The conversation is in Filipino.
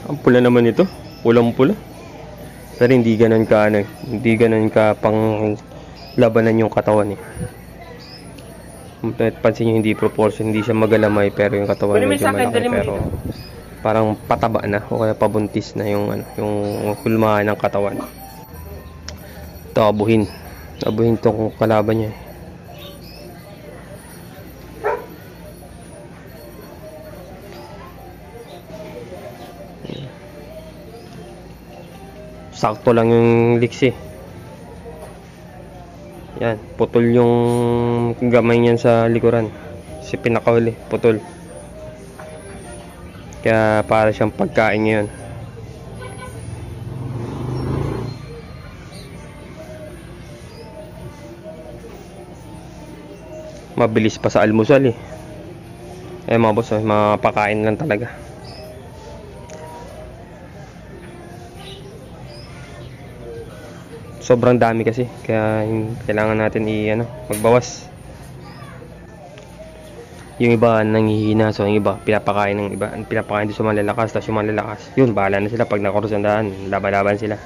Ang pula naman ito. Pulang-pula. Pero hindi ganun ka ano, hindi ganun ka pang labanan yung katawan eh. Pansin nyo, hindi proportion, hindi siya magalamay pero yung katawan medyo malaki, pero parang pataba na o kaya pabuntis na yung ano, yung hulmahan ng katawan. Ito, abuhin. Abuhin tong kalaban niya. Sakto lang yung liksi. Yan, putol yung gamay niyan sa likuran. Si pinakahuli, putol. Kaya para siyang pagkain ngayon. Mabilis pa sa almusal eh. Mga boss, mapakain lang talaga. Sobrang dami kasi, kaya kailangan natin magbawas. Yung iba nanghihina, so yung iba pinapakain ng iba, pinapakain din sa malalakas, tapos yung malalakas, yun bahala na sila pag nakurusandaan, laban-laban sila.